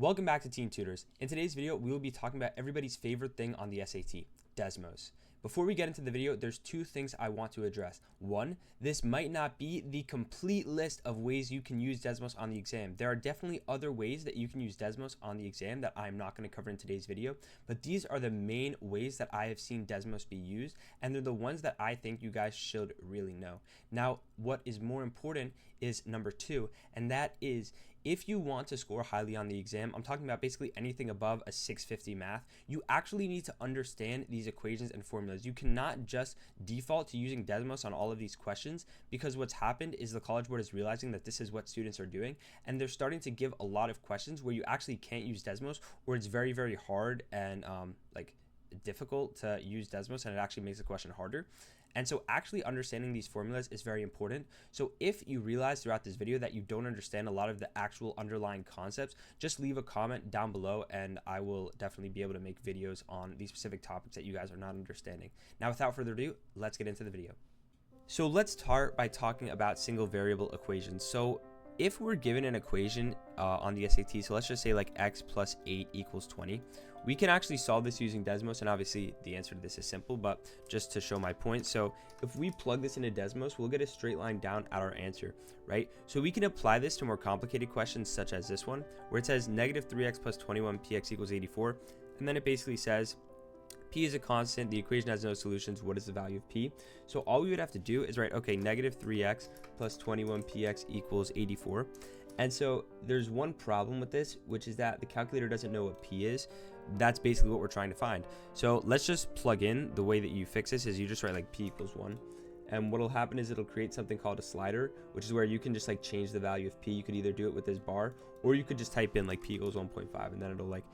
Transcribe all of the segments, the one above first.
Welcome back to Teen Tutors. In today's video, we will be talking about everybody's favorite thing on the SAT, Desmos. Before we get into the video, there's two things I want to address. One, this might not be the complete list of ways you can use Desmos on the exam. There are definitely other ways that you can use Desmos on the exam that I'm not going to cover in today's video, but these are the main ways that I have seen Desmos be used, and they're the ones that I think you guys should really know. Now, what is more important is number two, and that is if you want to score highly on the exam, I'm talking about basically anything above a 650 math, you actually need to understand these equations and formulas. You cannot just default to using Desmos on all of these questions, because what's happened is the College Board is realizing that this is what students are doing, and they're starting to give a lot of questions where you actually can't use Desmos, or it's very, very hard and difficult to use Desmos, and it actually makes the question harder. And so actually understanding these formulas is very important. So if you realize throughout this video that you don't understand a lot of the actual underlying concepts, just leave a comment down below and I will definitely be able to make videos on these specific topics that you guys are not understanding. Now, without further ado, let's get into the video. So let's start by talking about single variable equations. So if we're given an equation on the SAT, so let's just say like x plus 8 equals 20, we can actually solve this using Desmos, and obviously the answer to this is simple, but just to show my point. So if we plug this into Desmos, we'll get a straight line down at our answer, right? So we can apply this to more complicated questions such as this one, where it says negative 3x plus 21 px equals 84, and then it basically says p is a constant, the equation has no solutions, what is the value of p? So all we would have to do is write, okay, negative 3x plus 21 px equals 84. And so there's one problem with this, which is that the calculator doesn't know what p is. That's basically what we're trying to find. So let's just plug in. The way that you fix this is you just write like p equals 1. And what'll happen is it'll create something called a slider, which is where you can just like change the value of p. You could either do it with this bar, or you could just type in like p equals 1.5, and then it'll like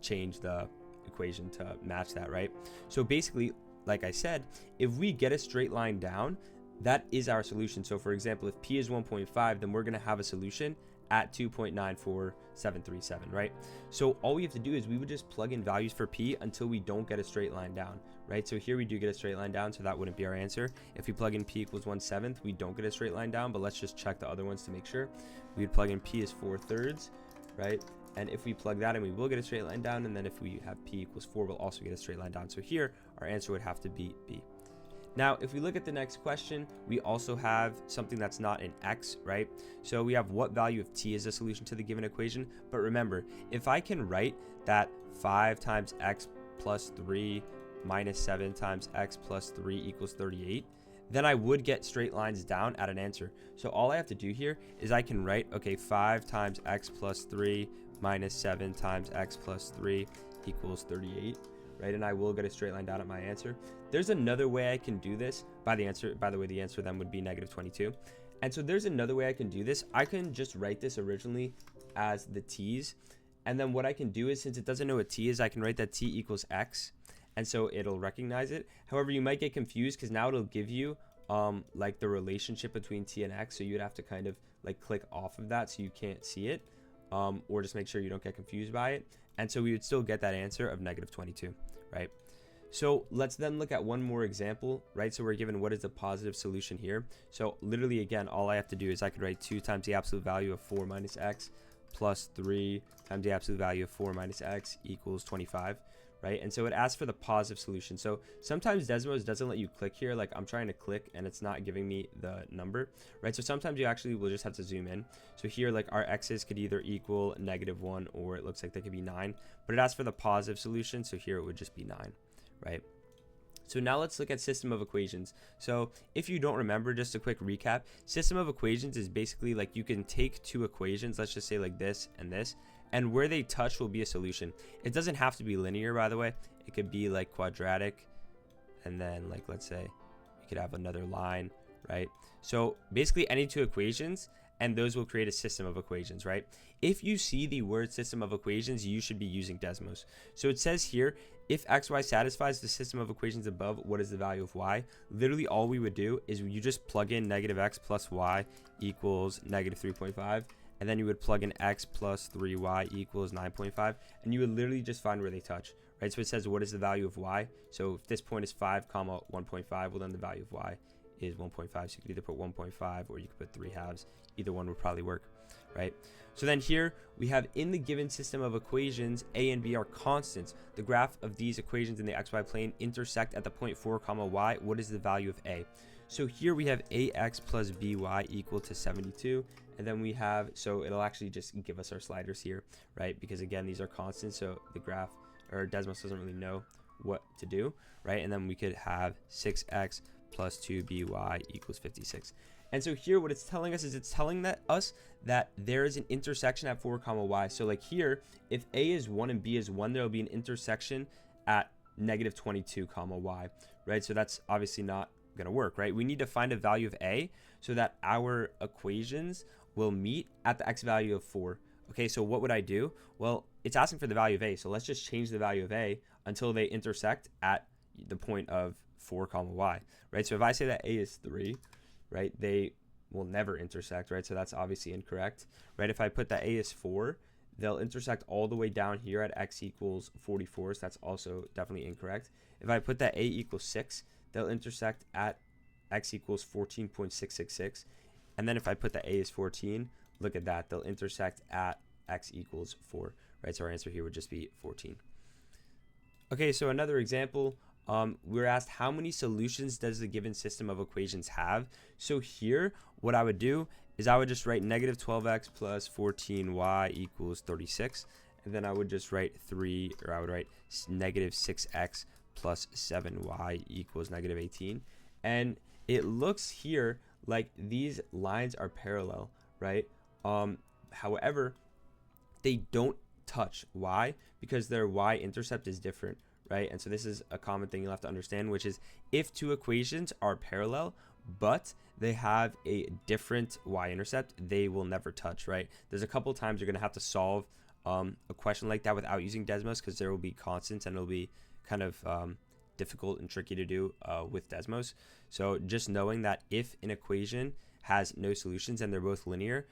change the equation to match that, right? So basically, like I said, if we get a straight line down, that is our solution. So for example, if p is 1.5, then we're going to have a solution at 2.94737, right? So all we have to do is we would just plug in values for p until we don't get a straight line down, right? So here we do get a straight line down, so that wouldn't be our answer. If we plug in p equals 1/7, we don't get a straight line down, but let's just check the other ones to make sure. We would plug in p is 4/3, right? And if we plug that in, we will get a straight line down, and then if we have p equals 4, we'll also get a straight line down. So here, our answer would have to be b. Now, if we look at the next question, we also have something that's not an x, right? So we have what value of t is a solution to the given equation. But remember, if I can write that 5 times x plus 3 minus 7 times x plus 3 equals 38, then I would get straight lines down at an answer. So all I have to do here is I can write, okay, 5 times x plus 3 minus 7 times x plus 3 equals 38. Right, and I will get a straight line down at my answer. There's another way I can do this. By the way, the answer then would be negative 22. And so there's another way I can do this. I can just write this originally as the t's. And then what I can do is, since it doesn't know what t is, I can write that t equals x. And so it'll recognize it. However, you might get confused because now it'll give you like the relationship between t and x. So you'd have to kind of like click off of that so you can't see it. Or just make sure you don't get confused by it. And so we would still get that answer of negative 22, right? So let's then look at one more example, right? So we're given what is the positive solution here. So literally, again, all I have to do is I could write 2 times the absolute value of 4 minus x plus 3 times the absolute value of 4 minus x equals 25. Right? And so it asks for the positive solution. So sometimes Desmos doesn't let you click here. Like I'm trying to click and it's not giving me the number, right? So sometimes you actually will just have to zoom in. So here, like our x's could either equal -1 or it looks like they could be 9, but it asks for the positive solution. So here it would just be 9, right? So now let's look at system of equations. So if you don't remember, just a quick recap, system of equations is basically like you can take two equations, let's just say like this and this, and where they touch will be a solution. It doesn't have to be linear, by the way. It could be like quadratic, and then like let's say we could have another line, right? So basically any two equations, and those will create a system of equations, right? If you see the word system of equations, you should be using Desmos. So it says here, if xy satisfies the system of equations above, what is the value of y? Literally all we would do is you just plug in negative x plus y equals negative 3.5. And then you would plug in x plus 3y equals 9.5. And you would literally just find where they touch, right? So it says, what is the value of y? So if this point is 5 comma 1.5, well then the value of y is 1.5. So you could either put 1.5 or you could put 3 halves. Either one would probably work, right? So then here we have, in the given system of equations, a and b are constants. The graph of these equations in the xy plane intersect at the point 4 comma y. What is the value of a? So here we have ax plus by equal to 72. And then we have, so it'll actually just give us our sliders here, right? Because again, these are constants, so the graph, or Desmos doesn't really know what to do, right? And then we could have 6x plus 2by equals 56. And so here what it's telling us is it's telling us that there is an intersection at 4 comma y. So like here, if a is 1 and b is 1, there will be an intersection at negative 22 comma y, right? So that's obviously not going to work, right? We need to find a value of a so that our equations will meet at the x value of 4. Okay, so what would I do? Well, it's asking for the value of a, so let's just change the value of a until they intersect at the point of 4 comma y, right? So if I say that a is 3, right, they will never intersect, right? So that's obviously incorrect, right? If I put that a is 4, they'll intersect all the way down here at x equals 44, so that's also definitely incorrect. If I put that a equals 6, they'll intersect at x equals 14.666. And then if I put that a is 14, look at that, they'll intersect at x equals 4, right? So our answer here would just be 14. Okay, so another example, we're asked how many solutions does the given system of equations have? So here, what I would do is I would just write negative 12x plus 14y equals 36. And then I would just write I would write negative 6x plus 7y equals negative 18. And it looks here like these lines are parallel, right? However, they don't touch. Why? Because their y-intercept is different, right? And so this is a common thing you'll have to understand, which is if two equations are parallel, but they have a different y-intercept, they will never touch, right? There's a couple times you're going to have to solve a question like that without using Desmos, because there will be constants and it'll be kind of difficult and tricky to do with Desmos. So just knowing that if an equation has no solutions and they're both linear,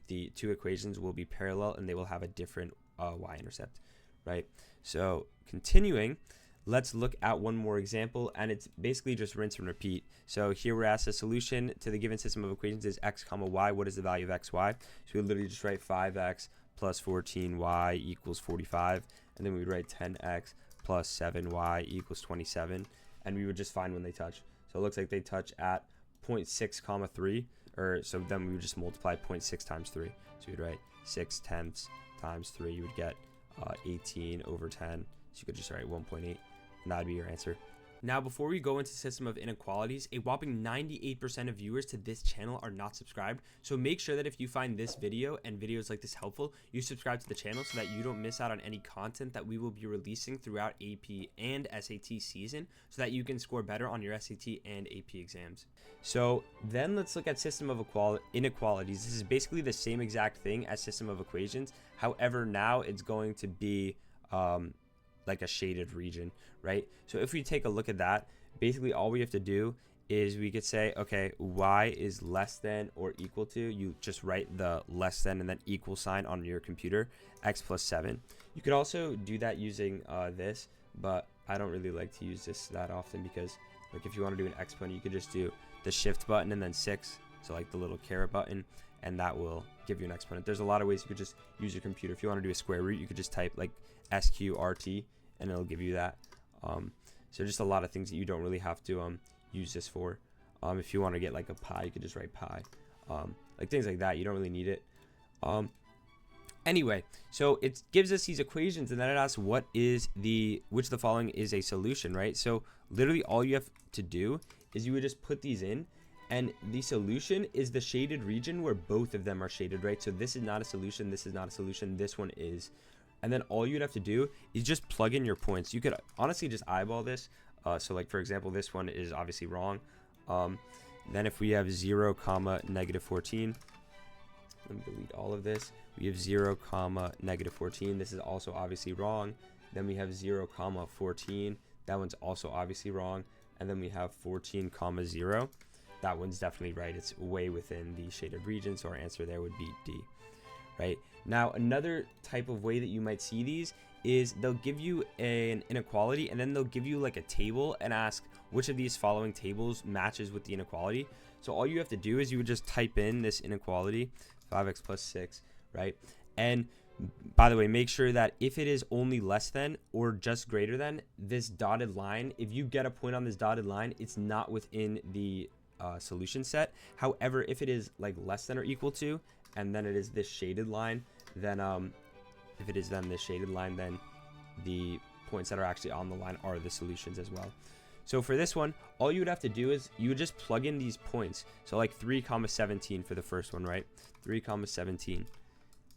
the two equations will be parallel and they will have a different y-intercept, right? So continuing, let's look at one more example, and it's basically just rinse and repeat. So here we're asked a solution to the given system of equations is x comma y. What is the value of x, y? So we literally just write 5x plus 14y equals 45, and then we would write 10x plus 7y equals 27, and we would just find when they touch. So it looks like they touch at 0.6 comma 3, or so then we would just multiply 0.6 times 3. So you'd write 6/10 times 3, you would get 18 over 10. So you could just write 1.8, and that would be your answer. Now, before we go into system of inequalities, a whopping 98% of viewers to this channel are not subscribed. So make sure that if you find this video and videos like this helpful, you subscribe to the channel so that you don't miss out on any content that we will be releasing throughout AP and SAT season, so that you can score better on your SAT and AP exams. So then let's look at system of inequalities. This is basically the same exact thing as system of equations. However, now it's going to be like a shaded region, right? So if we take a look at that, basically all we have to do is we could say, okay, y is less than or equal to, you just write the less than and then equal sign on your computer, x plus 7. You could also do that using this, but I don't really like to use this that often, because like if you want to do an exponent, you could just do the shift button and then 6, so like the little caret button, and that will give you an exponent. There's a lot of ways you could just use your computer. If you want to do a square root, you could just type like SQRT and it'll give you that. So just a lot of things that you don't really have to use this for. If you want to get like a pi, you could just write pi. Like things like that, you don't really need it. Anyway, so it gives us these equations, and then it asks which of the following is a solution, right? So literally all you have to do is you would just put these in, and the solution is the shaded region where both of them are shaded, right? So this is not a solution, this is not a solution, this one is. And then all you'd have to do is just plug in your points. You could honestly just eyeball this. So like, for example, this one is obviously wrong. Then if we have 0 comma negative 14, let me delete all of this. We have 0 comma negative 14. This is also obviously wrong. Then we have 0 comma 14. That one's also obviously wrong. And then we have 14 comma 0. That one's definitely right. It's way within the shaded region. So our answer there would be D. Right? Now, another type of way that you might see these is they'll give you an inequality, and then they'll give you like a table and ask which of these following tables matches with the inequality. So all you have to do is you would just type in this inequality, 5x plus 6, right? And by the way, make sure that if it is only less than or just greater than this dotted line, if you get a point on this dotted line, it's not within the solution set. However, if it is like less than or equal to, and then it is this shaded line, then if it is then this shaded line, then the points that are actually on the line are the solutions as well. So for this one, all you would have to do is you would just plug in these points. So like 3 comma 17 for the first one, right? 3 comma 17.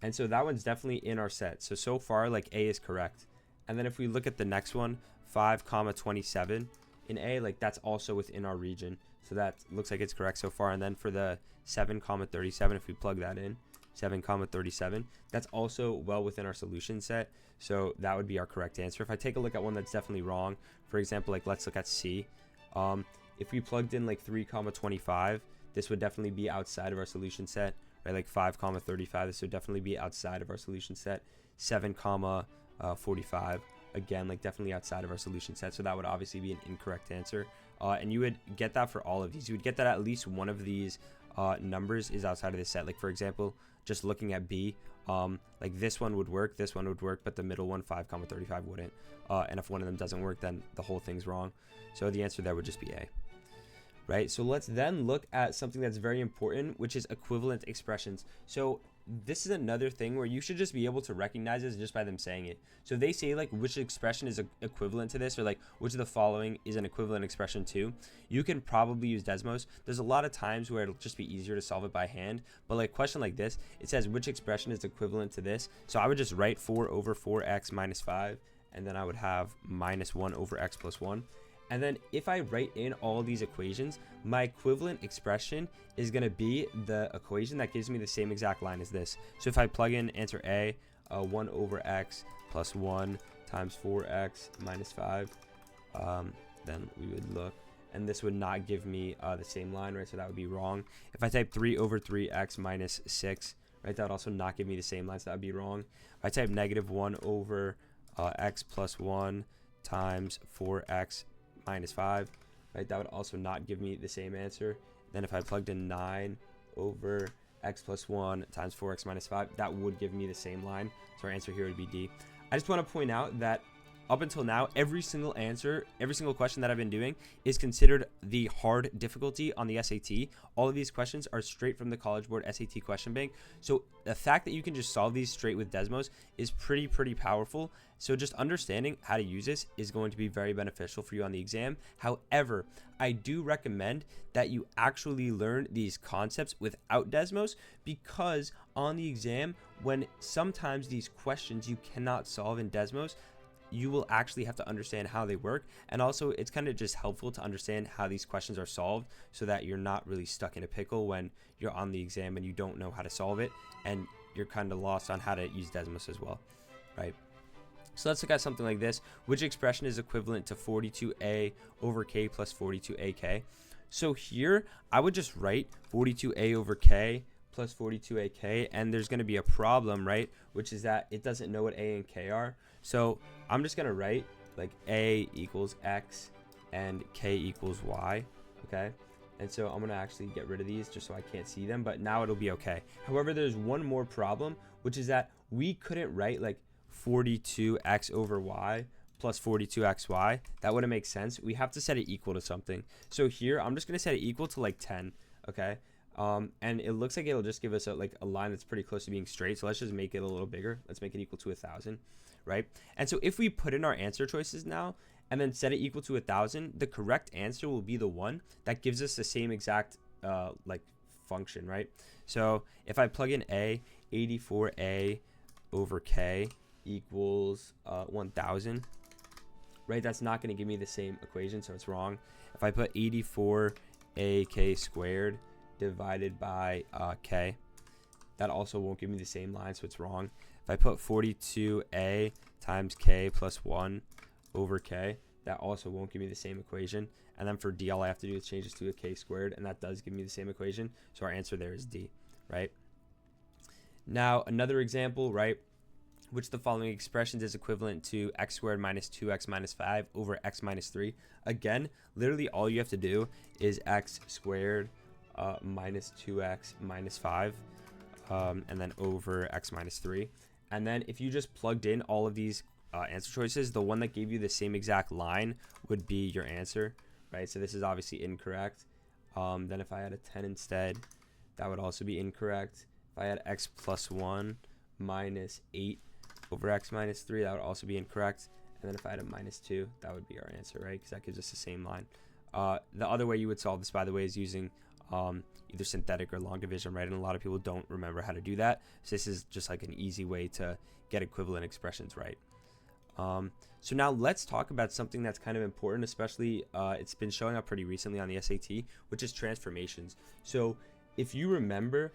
And so that one's definitely in our set. So far, like A is correct. And then if we look at the next one, 5 comma 27 in A, like that's also within our region. So that looks like it's correct so far. And then for the 7 comma 37, if we plug that in, 7 comma 37, that's also well within our solution set. So that would be our correct answer. If I take a look at one that's definitely wrong, for example, like let's look at C. If we plugged in like 3 comma 25, this would definitely be outside of our solution set. Right, like 5 comma 35, this would definitely be outside of our solution set. 7 comma 45, again, like definitely outside of our solution set. So that would obviously be an incorrect answer. And you would get that for all of these. You would get that at least one of these numbers is outside of the set. Like for example, just looking at B, like this one would work, but the middle one, 5 comma 35, wouldn't. And if one of them doesn't work, then the whole thing's wrong. So the answer there would just be A. Right, so let's then look at something that's very important, which is equivalent expressions. So this is another thing where you should just be able to recognize this just by them saying it. So they say like which expression is equivalent to this, or like which of the following is an equivalent expression to. You can probably use Desmos. There's a lot of times where it'll just be easier to solve it by hand, but like a question like this, it says which expression is equivalent to this. So I would just write 4 over 4x minus 5, and then I would have minus 1 over x plus 1. And then if I write in all these equations, my equivalent expression is going to be the equation that gives me the same exact line as this. So if I plug in answer A, 1 over x plus 1 times 4x minus 5, then we would look, and this would not give me the same line, right? So that would be wrong. If I type 3 over 3x minus 6, right, that would also not give me the same line, so that would be wrong. If I type negative 1 over x plus 1 times 4x minus 5, right, that would also not give me the same answer. Then if I plugged in 9 over x plus 1 times 4x minus 5, that would give me the same line. So our answer here would be D. I just want to point out that up until now, every single answer, every single question that I've been doing is considered the hard difficulty on the SAT. All of these questions are straight from the College Board SAT question bank. So the fact that you can just solve these straight with Desmos is pretty powerful. So just understanding how to use this is going to be very beneficial for you on the exam. However, I do recommend that you actually learn these concepts without Desmos, because on the exam, when sometimes these questions you cannot solve in Desmos, you will actually have to understand how they work. And also it's kind of just helpful to understand how these questions are solved, so that you're not really stuck in a pickle when you're on the exam and you don't know how to solve it, and you're kind of lost on how to use Desmos as well, right? So let's look at something like this. Which expression is equivalent to 42a over k plus 42ak? So here I would just write 42a over k plus 42ak, and there's going to be a problem, right? Which is that it doesn't know what a and k are. So I'm just going to write like a equals x and k equals y, okay? And so I'm going to actually get rid of these just so I can't see them, but now it'll be okay. However, there's one more problem, which is that we couldn't write like 42x over y plus 42xy. That wouldn't make sense. We have to set it equal to something. So here I'm just going to set it equal to like 10, okay? And it looks like it'll just give us a line that's pretty close to being straight. So let's just make it a little bigger. Let's make it equal to 1,000, right? And so if we put in our answer choices now and then set it equal to 1,000, the correct answer will be the one that gives us the same exact like function, right? So if I plug in a, 84a over k equals 1,000, right? That's not going to give me the same equation, so it's wrong. If I put 84ak squared divided by k, that also won't give me the same line, so it's wrong. If I put 42a times k plus 1 over k, that also won't give me the same equation. And then for D, all I have to do is change this to a k squared, and that does give me the same equation. So our answer there is D, right? Now, another example, right? Which of the following expressions is equivalent to x squared minus 2x minus 5 over x minus 3? Again, literally all you have to do is x squared minus 2x minus 5. and then over x minus 3. And then if you just plugged in all of these answer choices, the one that gave you the same exact line would be your answer, right? So this is obviously incorrect. Then if I had a 10 instead, that would also be incorrect. If I had x plus 1 minus 8 over x minus 3, that would also be incorrect. And then if I had a minus 2, that would be our answer, right? Because that gives us the same line. The other way you would solve this, by the way, is using either synthetic or long division, right? And a lot of people don't remember how to do that. So this is just like an easy way to get equivalent expressions right. So now let's talk about something that's kind of important, especially it's been showing up pretty recently on the SAT, which is transformations. So if you remember,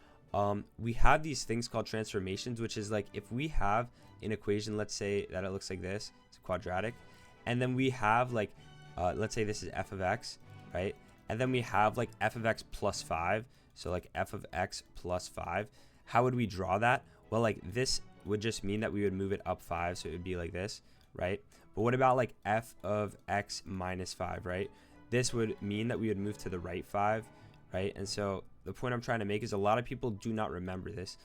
we have these things called transformations, which is like if we have an equation, let's say that it looks like this, it's quadratic, and then we have like, let's say this is f of x, right? And then we have like f of x plus 5, so like f of x plus 5. How would we draw that? Well, like this would just mean that we would move it up 5, so it would be like this, right? But what about like f of x minus 5, right? This would mean that we would move to the right 5, right? And so the point I'm trying to make is a lot of people do not remember this.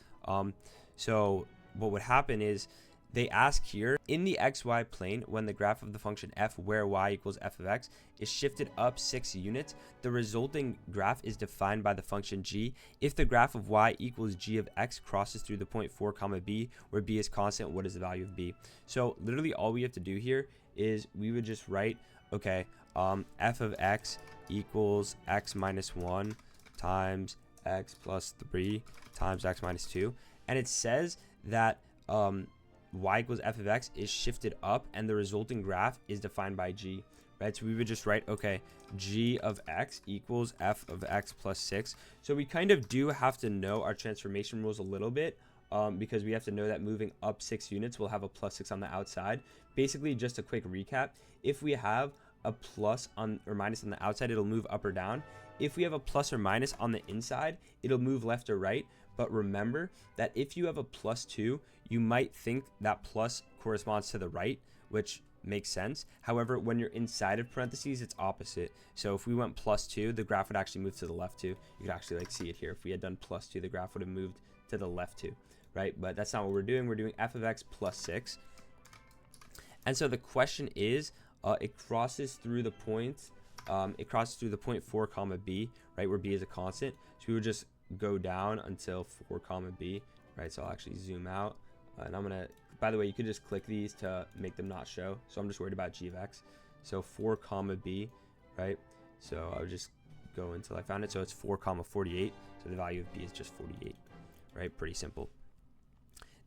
So what would happen is they ask here, in the xy plane, when the graph of the function f where y equals f of x is shifted up 6 units, the resulting graph is defined by the function g if the graph of y equals g of x crosses through the point 4 comma b, where b is constant. What is the value of b? So literally all we have to do here is we would just write, okay, f of x equals x minus 1 times x plus 3 times x minus 2. And it says that y equals f of x is shifted up and the resulting graph is defined by g, right? So we would just write, okay, g of x equals f of x plus 6. So we kind of do have to know our transformation rules a little bit, because we have to know that moving up 6 units will have a plus 6 on the outside. Basically, just a quick recap, if we have a plus on or minus on the outside, it'll move up or down. If we have a plus or minus on the inside, it'll move left or right. But remember that if you have a plus 2, you might think that plus corresponds to the right, which makes sense. However, when you're inside of parentheses, it's opposite. So if we went plus 2, the graph would actually move to the left 2. You could actually like see it here. If we had done plus 2, the graph would have moved to the left 2, right? But that's not what we're doing. We're doing f of x plus 6. And so the question is, it crosses through the point, it crosses through the point 4 comma b, right, where b is a constant. So we would just go down until 4 comma b, right? So I'll actually zoom out, and I'm gonna, by the way, you could just click these to make them not show, so I'm just worried about g of x. So 4 comma b, right? So I would just go until I found it. So it's 4 comma 48, so the value of b is just 48, right? Pretty simple.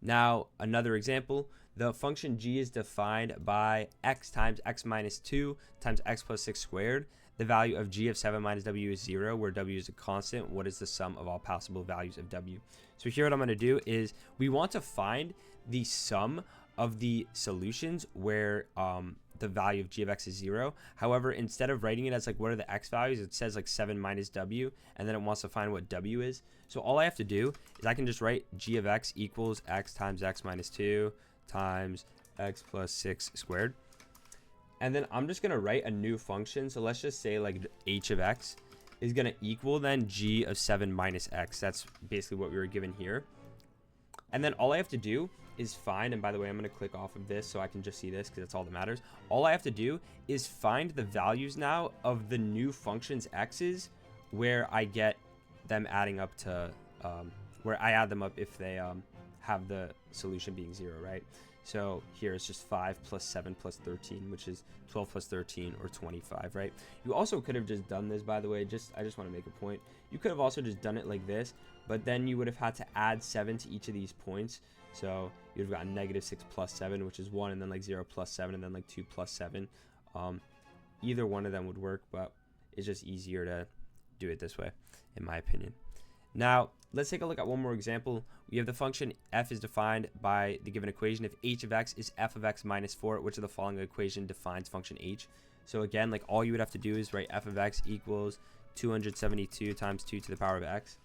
Now another example, the function g is defined by x times x minus 2 times x plus 6 squared. The value of g of 7 minus w is 0, where w is a constant. What is the sum of all possible values of w? So here what I'm going to do is we want to find the sum of the solutions where the value of g of x is 0. However, instead of writing it as like what are the x values, it says like 7 minus w, and then it wants to find what w is. So all I have to do is I can just write g of x equals x times x minus 2 times x plus 6 squared. And then I'm just going to write a new function. So let's just say like h of x is going to equal then g of 7 minus x. That's basically what we were given here. And then all I have to do is find, and by the way, I'm going to click off of this so I can just see this because that's all that matters. All I have to do is find the values now of the new function's x's where I get them adding up to, where I add them up if they have the solution being 0, right? So here it's just 5 plus 7 plus 13, which is 12 plus 13 or 25, right? You also could have just done this, by the way, I just want to make a point. You could have also just done it like this, but then you would have had to add 7 to each of these points. So you'd have gotten negative 6 plus 7, which is 1, and then like 0 plus 7, and then like 2 plus 7. Either one of them would work, but it's just easier to do it this way, in my opinion. Now, let's take a look at one more example. We have the function f is defined by the given equation if h of x is f of x minus 4, which of the following equation defines function h? So again, like all you would have to do is write f of x equals 272 times 2 to the power of x.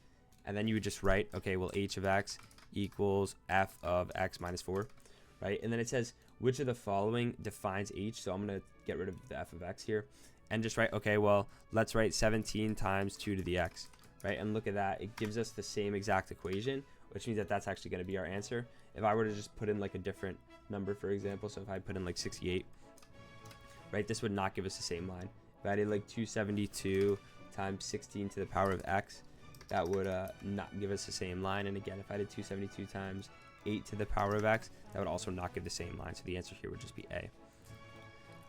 And then you would just write, okay, well, h of x equals f of x minus 4, right? And then it says, which of the following defines h? So I'm going to get rid of the f of x here and just write, okay, well, let's write 17 times 2 to the x. Right, and look at that, it gives us the same exact equation, which means that that's actually going to be our answer. If I were to just put in like a different number, for example, so if I put in like 68, right, this would not give us the same line. If I did like 272 times 16 to the power of x, that would not give us the same line. And again, if I did 272 times 8 to the power of x, that would also not give the same line. So the answer here would just be A.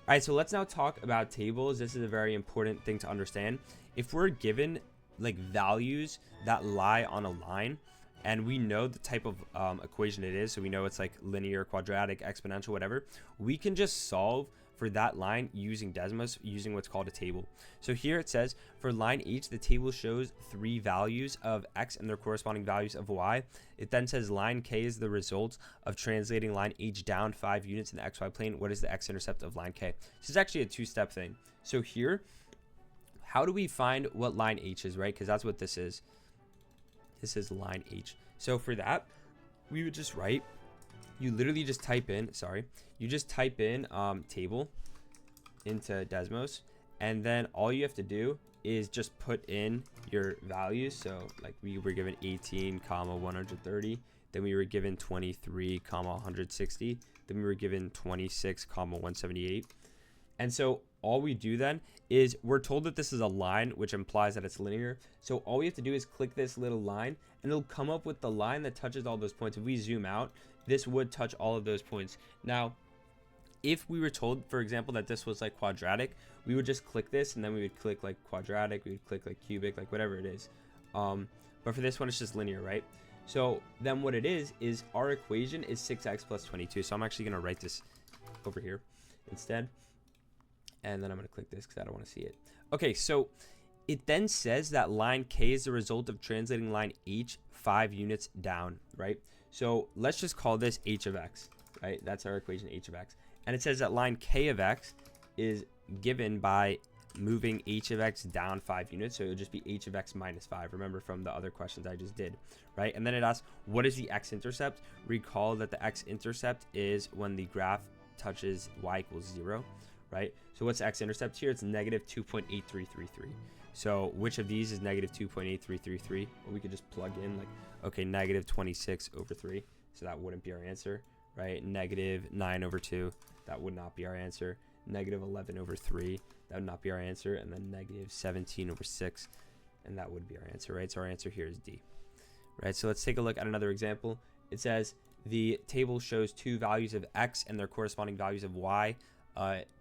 All right, so let's now talk about tables. This is a very important thing to understand. If we're given like values that lie on a line, and we know the type of equation it is, so we know it's like linear, quadratic, exponential, whatever, we can just solve for that line using Desmos, using what's called a table. So here it says for line H, the table shows 3 values of x and their corresponding values of y. It then says line K is the result of translating line H down 5 units in the xy plane. What is the x-intercept of line K? This is actually a 2-step thing. So here, how do we find what line H is, right? Because that's what this is. This is line H. So for that, we would just write, you literally just type in, table into Desmos, and then all you have to do is just put in your values. So like we were given 18, 130, then we were given 23, 160, then we were given 26, 178. And so all we do then is we're told that this is a line, which implies that it's linear. So all we have to do is click this little line, and it'll come up with the line that touches all those points. If we zoom out, this would touch all of those points. Now, if we were told, for example, that this was like quadratic, we would just click this, and then we would click like quadratic, we would click like cubic, like whatever it is. But for this one, it's just linear, right? So then what it is our equation is 6x plus 22. So I'm actually going to write this over here instead. And then I'm going to click this because I don't want to see it. Okay, so it then says that line K is the result of translating line H 5 units down, right? So let's just call this h of x, right? That's our equation, h of x. And it says that line K of x is given by moving h of x down 5 units. So it'll just be h of x minus 5. Remember from the other questions I just did, right? And then it asks, what is the x-intercept? Recall that the x-intercept is when the graph touches y equals 0. Right? So what's the x-intercept here? It's negative 2.8333. So which of these is negative 2.8333? Well, we could just plug in like, okay, negative 26 over 3. So that wouldn't be our answer, right? Negative 9 over 2. That would not be our answer. Negative 11 over 3. That would not be our answer. And then negative 17 over 6. And that would be our answer, right? So our answer here is D, right? So let's take a look at another example. It says the table shows 2 values of x and their corresponding values of y.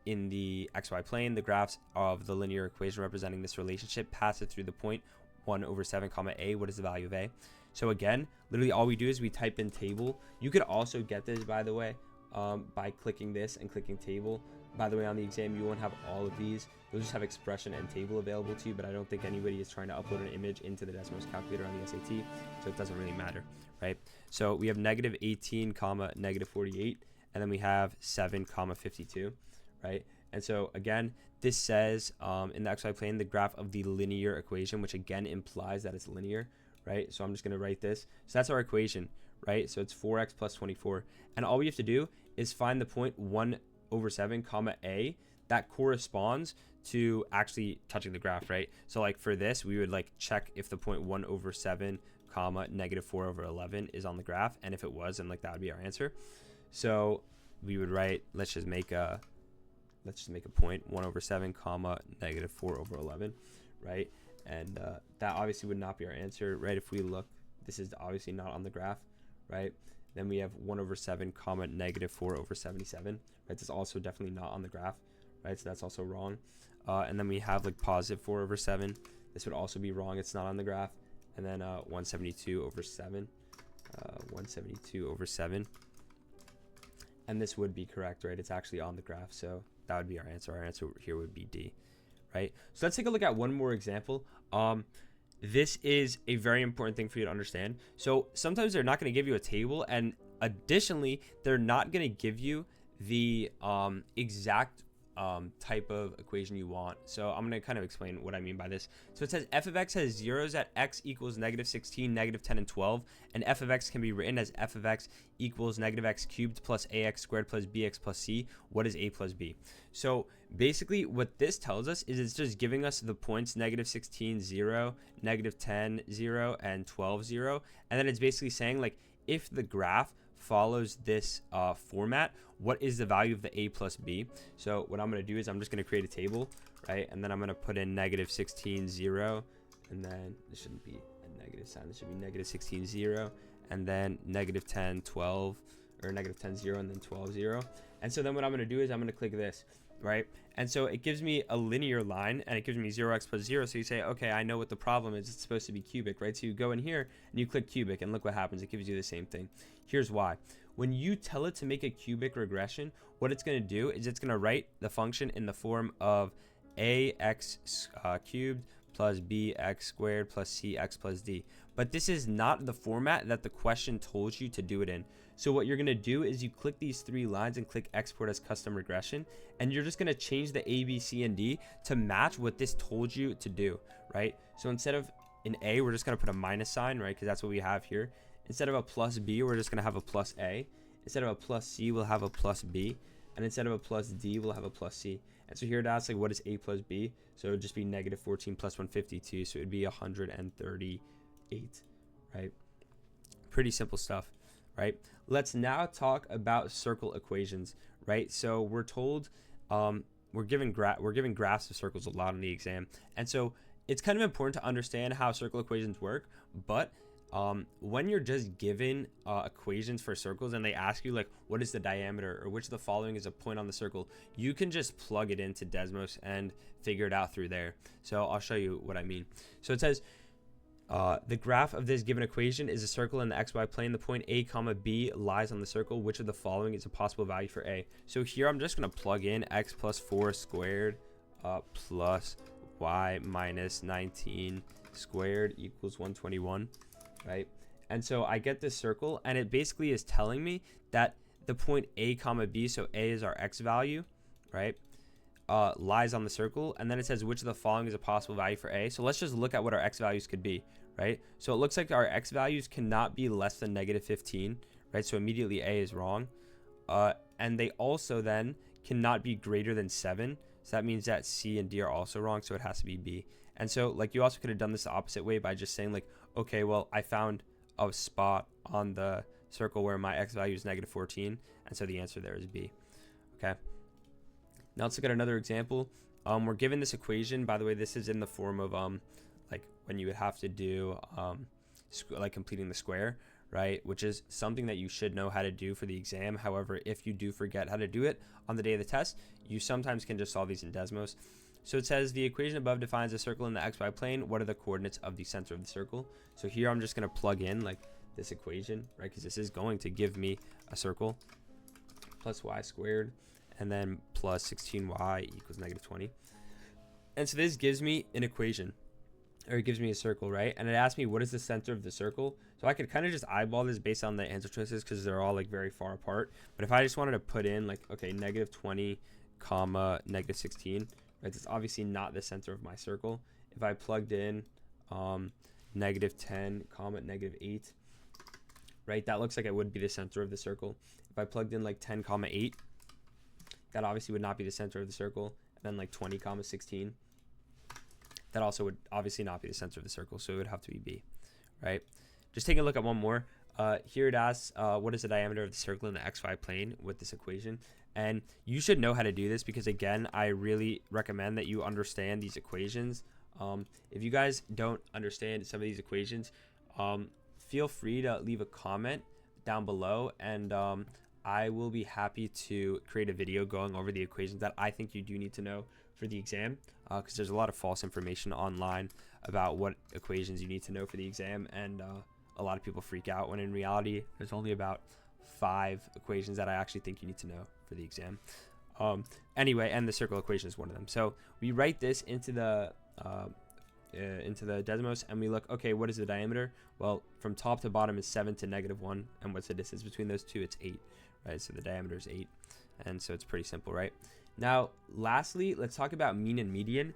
In the xy plane, the graphs of the linear equation representing this relationship pass it through the point 1 over 7 comma a. What is the value of a? So again, literally all we do is we type in table. You could also get this, by the way, by clicking this and clicking table. By the way, on the exam, you won't have all of these. You'll just have expression and table available to you, but I don't think anybody is trying to upload an image into the Desmos calculator on the SAT, so it doesn't really matter, right? So we have negative 18 comma negative 48, and then we have 7 comma 52. Right? And so again, this says in the xy plane, the graph of the linear equation, which again implies that it's linear, right? So I'm just going to write this. So that's our equation, right? So it's 4x plus 24. And all we have to do is find the point 1 over 7 comma a that corresponds to actually touching the graph, right? So like for this, we would like check if the point 1 over 7 comma negative 4 over 11 is on the graph. And if it was, then like that would be our answer. So we would write, let's just make a point 1 over 7 comma negative 4 over 11, right? And that obviously would not be our answer, right? If we look, this is obviously not on the graph, right? Then we have 1 over 7 comma negative 4 over 77, right? This is also definitely not on the graph, right? So that's also wrong. And then we have like positive 4 over 7. This would also be wrong. It's not on the graph. And then 172 over 7, 172 over 7. And this would be correct, right? It's actually on the graph, so that would be our answer. Our answer here would be D, right? So let's take a look at one more example. This is a very important thing for you to understand. So sometimes they're not going to give you a table, and additionally, they're not going to give you the exact type of equation you want. So I'm going to kind of explain what I mean by this. So it says f of x has zeros at x equals negative 16, negative 10, and 12. And f of x can be written as f of x equals negative x cubed plus ax squared plus bx plus c. What is a plus b? So basically what this tells us is it's just giving us the points negative 16, 0, negative 10, 0, and 12, 0. And then it's basically saying, like, if the graph follows this format, what is the value of the a plus b? So what I'm going to do is I'm just going to create a table, right? And then I'm going to put in negative 16, 0, and then this shouldn't be a negative sign. This should be negative 16, 0, and then negative 10, 12, or negative 10, 0, and then 12, 0. And so then what I'm going to do is I'm going to click this, right? And so it gives me a linear line, and it gives me 0x plus 0. So you say, okay, I know what the problem is. It's supposed to be cubic, right? So you go in here and you click cubic, and look what happens. It gives you the same thing. Here's why. When you tell it to make a cubic regression, what it's going to do is it's going to write the function in the form of ax cubed plus bx squared plus cx plus d. But this is not the format that the question told you to do it in. So what you're going to do is you click these three lines and click export as custom regression, and you're just going to change the a, b, c, and d to match what this told you to do, right? So instead of an a, we're just going to put a minus sign, right? Because that's what we have here. Instead of a plus b, we're just going to have a plus a. Instead of a plus c, we'll have a plus b. And instead of a plus d, we'll have a plus c. And so here it asks, like, what is a plus b? So it would just be negative 14 plus 152. So it would be 138, right? Pretty simple stuff, right? Let's now talk about circle equations, right? So we're told, we're given graphs of circles a lot in the exam. And so it's kind of important to understand how circle equations work, but when you're just given equations for circles and they ask you, like, what is the diameter or which of the following is a point on the circle, you can just plug it into Desmos and figure it out through there. So I'll show you what I mean. So it says the graph of this given equation is a circle in the xy plane. The point a comma b lies on the circle. Which of the following is a possible value for a? So here I'm just going to plug in x plus 4 squared plus y minus 19 squared equals 121. Right? And so I get this circle, and it basically is telling me that the point a comma b, so a is our x value, right, lies on the circle. And then it says which of the following is a possible value for a. So let's just look at what our x values could be, right? So it looks like our x values cannot be less than negative 15, right? So immediately a is wrong. And they also then cannot be greater than 7. So that means that c and d are also wrong, so it has to be b. And so, like, you also could have done this the opposite way by just saying, like, okay, well, I found a spot on the circle where my x value is negative 14, and so the answer there is b. Okay. Now let's look at another example. We're given this equation. By the way, this is in the form of like when you would have to do like completing the square, right? Which is something that you should know how to do for the exam. However, if you do forget how to do it on the day of the test, you sometimes can just solve these in Desmos. So it says the equation above defines a circle in the xy plane. What are the coordinates of the center of the circle? So here I'm just going to plug in like this equation, right? Because this is going to give me a circle plus y squared and then plus 16y equals negative 20. And so this gives me an equation, or it gives me a circle, right? And it asks me what is the center of the circle. So I could kind of just eyeball this based on the answer choices because they're all like very far apart. But if I just wanted to put in like, okay, negative 20 comma negative 16, right? It's obviously not the center of my circle. If I plugged in negative 10 comma negative 8, right? That looks like it would be the center of the circle. If I plugged in like 10 comma 8, that obviously would not be the center of the circle. And then like 20 comma 16, that also would obviously not be the center of the circle. So it would have to be B, right? Just take a look at one more. Here it asks, what is the diameter of the circle in the XY plane with this equation? And you should know how to do this because, again, I really recommend that you understand these equations. If you guys don't understand some of these equations, feel free to leave a comment down below, and I will be happy to create a video going over the equations that I think you do need to know for the exam, because there's a lot of false information online about what equations you need to know for the exam, and a lot of people freak out when in reality there's only about 5 equations that I actually think you need to know for the exam. Anyway, and the circle equation is one of them. So we write this into the Desmos, and we look, okay, what is the diameter? Well, from top to bottom is 7 to -1, and what's the distance between those two? It's 8, right? So the diameter is 8, and so it's pretty simple, right? Now, lastly, let's talk about mean and median.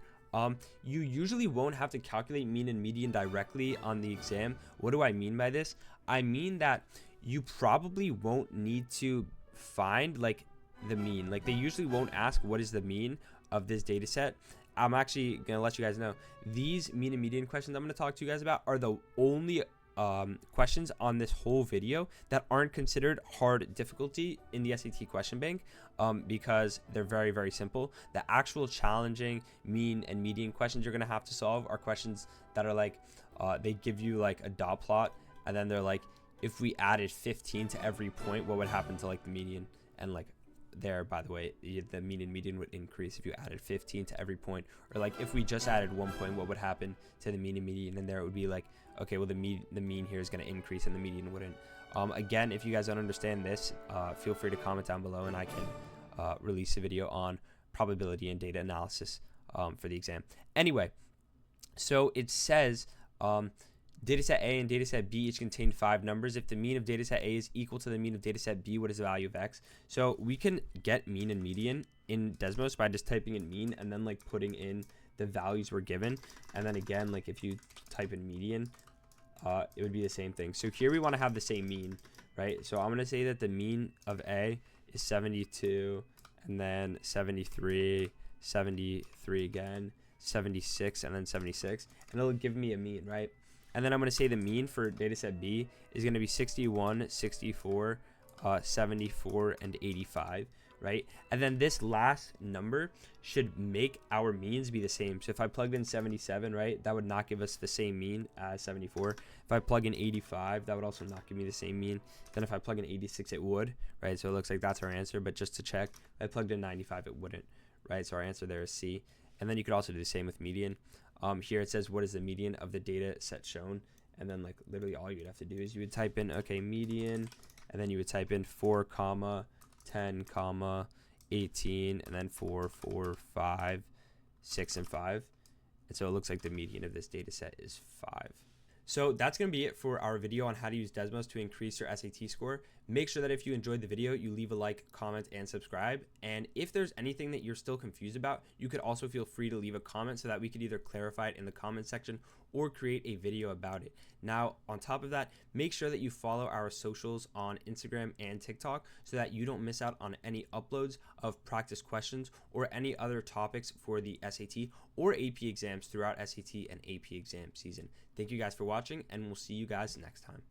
You usually won't have to calculate mean and median directly on the exam. What do I mean by this? I mean that you probably won't need to find like the mean. Like they usually won't ask what is the mean of this data set. I'm actually gonna let you guys know these mean and median questions I'm gonna talk to you guys about are the only questions on this whole video that aren't considered hard difficulty in the SAT question bank, because they're very, very simple. The actual challenging mean and median questions you're gonna have to solve are questions that are like they give you like a dot plot, and then they're like, if we added 15 to every point, what would happen to like the median? And like there, by the way, the mean and median would increase if you added 15 to every point. Or like if we just added 1 point, what would happen to the mean and median? And there it would be like, okay, well the mean here is going to increase and the median wouldn't. Again, if you guys don't understand this, feel free to comment down below and I can release a video on probability and data analysis for the exam. Anyway, so it says dataset A and dataset B each contain 5 numbers. If the mean of dataset A is equal to the mean of dataset B, what is the value of X? So we can get mean and median in Desmos by just typing in mean and then like putting in the values we're given. And then again, like if you type in median, it would be the same thing. So here we want to have the same mean, right? So I'm going to say that the mean of A is 72, and then 73, 73 again, 76, and then 76. And it'll give me a mean, right? And then I'm going to say the mean for dataset B is going to be 61, 64, 74, and 85, right? And then this last number should make our means be the same. So if I plugged in 77, right, that would not give us the same mean as 74. If I plug in 85, that would also not give me the same mean. Then if I plug in 86, it would, right? So it looks like that's our answer. But just to check, if I plugged in 95, it wouldn't, right? So our answer there is C. And then you could also do the same with median. Here it says what is the median of the data set shown, and then like literally all you'd have to do is you would type in, okay, median, and then you would type in 4 comma 10 comma 18, and then 4 4 5 6 and 5. And so it looks like the median of this data set is 5. So that's going to be it for our video on how to use Desmos to increase your SAT score. Make sure that if you enjoyed the video, you leave a like, comment, and subscribe. And if there's anything that you're still confused about, you could also feel free to leave a comment so that we could either clarify it in the comment section or create a video about it. Now, on top of that, make sure that you follow our socials on Instagram and TikTok so that you don't miss out on any uploads of practice questions or any other topics for the SAT or AP exams throughout SAT and AP exam season. Thank you guys for watching, and we'll see you guys next time.